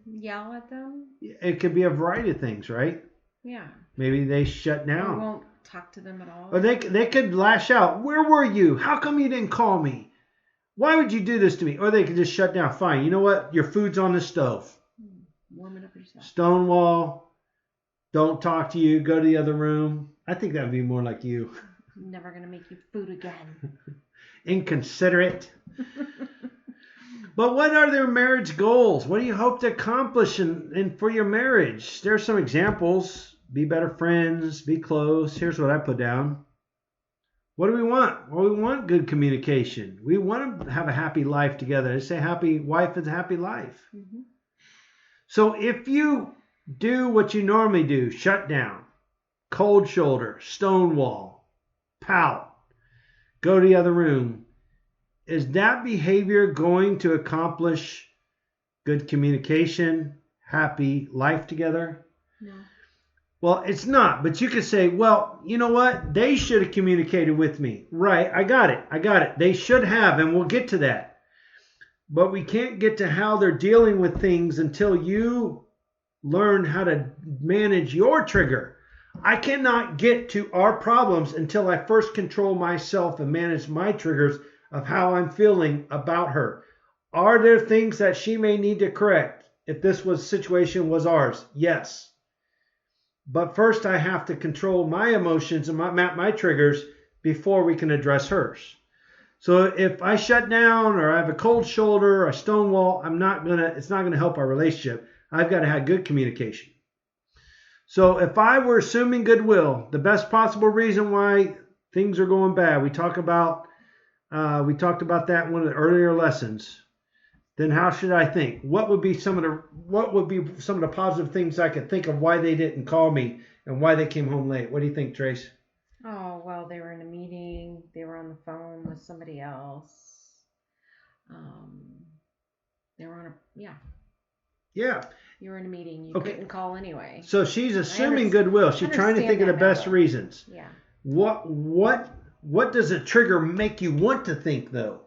Yell at them. It could be a variety of things, right? Yeah. Maybe they shut down. We won't talk to them at all. Or they could lash out. Where were you? How come you didn't call me? Why would you do this to me? Or they could just shut down. Fine. You know what? Your food's on the stove. Warm it up yourself. Stonewall. Don't talk to you. Go to the other room. I think that would be more like you. I'm never going to make you food again. Inconsiderate. But what are their marriage goals? What do you hope to accomplish in for your marriage? There's some examples. Be better friends. Be close. Here's what I put down. What do we want? Well, we want good communication. We want to have a happy life together. They say happy wife is a happy life. Mm-hmm. So if you do what you normally do, shut down, cold shoulder, stonewall, pout, go to the other room, is that behavior going to accomplish good communication, happy life together? No. Well, it's not. But you could say, well, you know what? They should have communicated with me. Right. I got it. They should have, and we'll get to that. But we can't get to how they're dealing with things until you learn how to manage your trigger. I cannot get to our problems until I first control myself and manage my triggers of how I'm feeling about her. Are there things that she may need to correct if this situation was ours? Yes. But first I have to control my emotions and my triggers before we can address hers. So if I shut down or I have a cold shoulder or a stonewall, it's not gonna help our relationship. I've got to have good communication. So if I were assuming goodwill, the best possible reason why things are going bad, we talked about that in one of the earlier lessons. Then how should I think? What would be some of the positive things I could think of why they didn't call me and why they came home late? What do you think, Trace? Oh, well, they were in a meeting. They were on the phone with somebody else. They were on a Yeah. You were in a meeting. You couldn't call anyway. So she's assuming goodwill. She's trying to think of the best reasons. Yeah. What does a trigger make you want to think, though?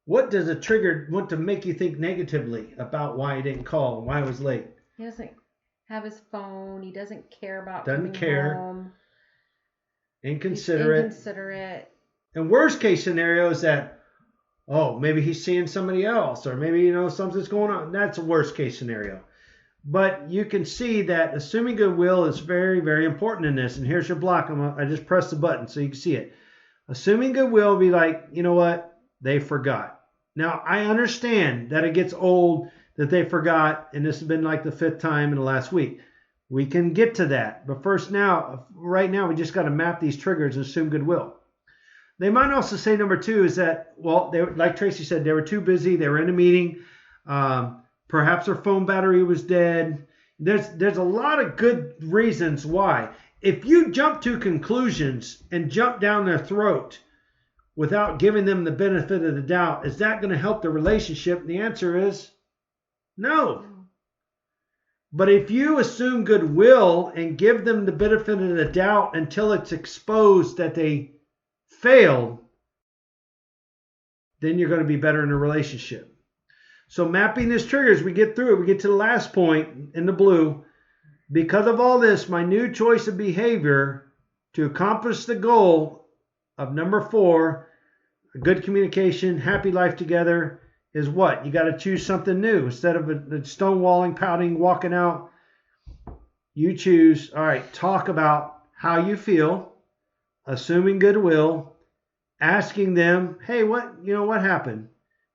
What does a trigger want to make you think negatively about why he didn't call and why he was late? He doesn't have his phone. He doesn't care about coming home. Inconsiderate. And worst case scenario is that, oh, maybe he's seeing somebody else, or maybe, something's going on. That's a worst case scenario. But you can see that assuming goodwill is very, very important in this. And here's your block. I just press the button so you can see it. Assuming goodwill will be like, you know what? They forgot. Now, I understand that it gets old that they forgot, and this has been like the 5th time in the last week. We can get to that. But right now, we just got to map these triggers and assume goodwill. They might also say number 2 is that, well, like Tracy said, they were too busy. They were in a meeting. Perhaps their phone battery was dead. There's a lot of good reasons why. If you jump to conclusions and jump down their throat without giving them the benefit of the doubt, is that going to help the relationship? And the answer is no. But if you assume goodwill and give them the benefit of the doubt until it's exposed that they failed, then you're going to be better in a relationship. So mapping these triggers, we get through it. We get to the last point in the blue. Because of all this, my new choice of behavior to accomplish the goal of number 4, good communication, happy life together, is what? You got to choose something new. Instead of stonewalling, pouting, walking out, you choose, all right, talk about how you feel, assuming goodwill, asking them, hey, what happened?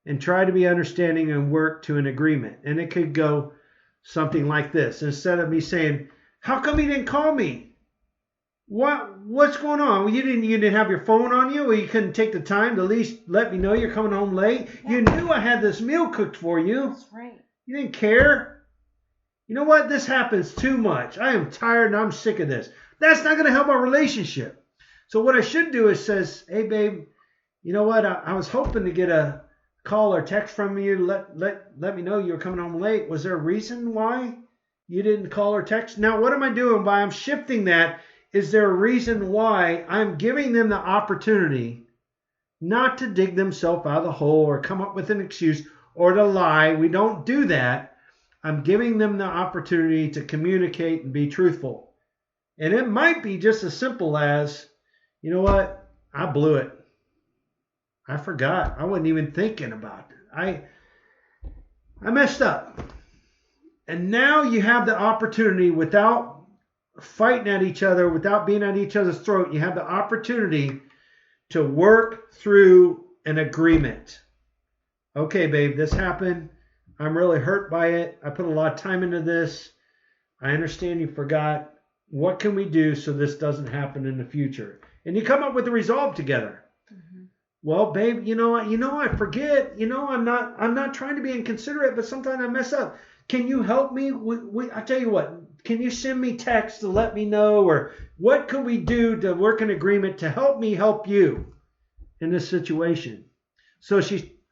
And try to be understanding and work to an agreement. And it could go something like this. Instead of me saying, how come he didn't call me? What's going on? Well, you didn't have your phone on you, or you couldn't take the time to at least let me know you're coming home late. Yeah. You knew I had this meal cooked for you. That's right. You didn't care. You know what? This happens too much. I am tired and I'm sick of this. That's not going to help our relationship. So what I should do is says, hey, babe, you know what? I was hoping to get a call or text from you. Let me know you were coming home late. Was there a reason why you didn't call or text? Now, what am I doing by I'm shifting that? Is there a reason why I'm giving them the opportunity not to dig themselves out of the hole or come up with an excuse or to lie? We don't do that. I'm giving them the opportunity to communicate and be truthful. And it might be just as simple as, you know what? I blew it. I forgot. I wasn't even thinking about it. I messed up. And now you have the opportunity, without fighting at each other, without being at each other's throat, you have the opportunity to work through an agreement. Okay, babe, this happened. I'm really hurt by it. I put a lot of time into this. I understand you forgot. What can we do so this doesn't happen in the future? And you come up with a resolve together. Mm-hmm. Well, babe, I forget. I'm not trying to be inconsiderate, but sometimes I mess up. Can you help me? I tell you what. Can you send me text to let me know, or what can we do to work an agreement to help me help you in this situation? So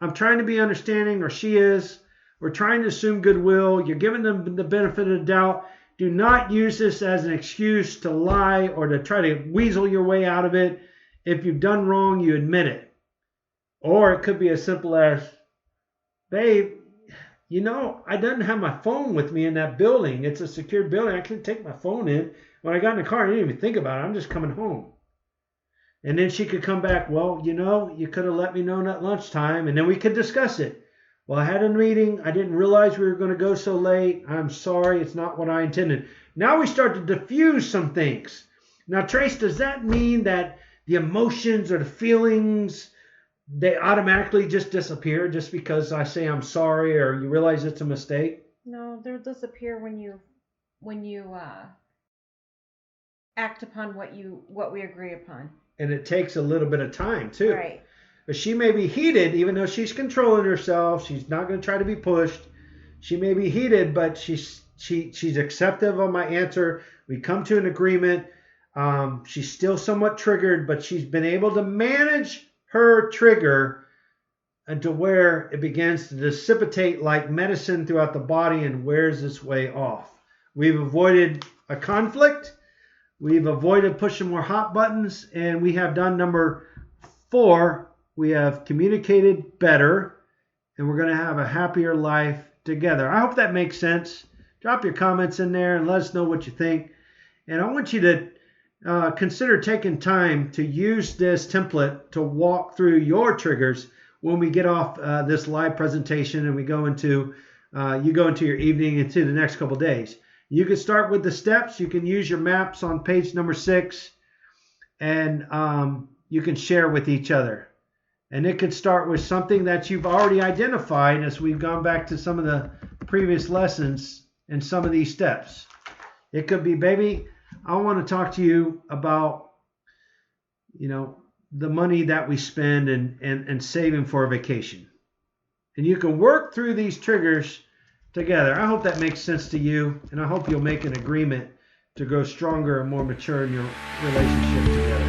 I'm trying to be understanding, or she is. We're trying to assume goodwill. You're giving them the benefit of the doubt. Do not use this as an excuse to lie or to try to weasel your way out of it. If you've done wrong, you admit it. Or it could be as simple as, babe, I didn't have my phone with me in that building. It's a secured building. I couldn't take my phone in. When I got in the car, I didn't even think about it. I'm just coming home. And then she could come back, well, you could have let me know at lunchtime, and then we could discuss it. Well, I had a meeting. I didn't realize we were going to go so late. I'm sorry. It's not what I intended. Now we start to diffuse some things. Now, Trace, does that mean that the emotions or the feelings, they automatically just disappear just because I say I'm sorry or you realize it's a mistake? No, they'll disappear when you act upon what we agree upon. And it takes a little bit of time too. Right. But she may be heated, even though she's controlling herself. She's not going to try to be pushed. She may be heated, but she's acceptive of my answer. We come to an agreement. She's still somewhat triggered, but she's been able to manage her trigger until where it begins to dissipate like medicine throughout the body and wears its way off. We've avoided a conflict. We've avoided pushing more hot buttons, and we have done number 4. We have communicated better, and we're going to have a happier life together. I hope that makes sense. Drop your comments in there and let us know what you think. And I want you to consider taking time to use this template to walk through your triggers when we get off this live presentation and we go into you go into your evening and to the next couple days. You can start with the steps. You can use your maps on page number 6, and you can share with each other. And it could start with something that you've already identified as we've gone back to some of the previous lessons and some of these steps. It could be, baby, I want to talk to you about, the money that we spend and saving for a vacation. And you can work through these triggers together. I hope that makes sense to you, and I hope you'll make an agreement to grow stronger and more mature in your relationship together.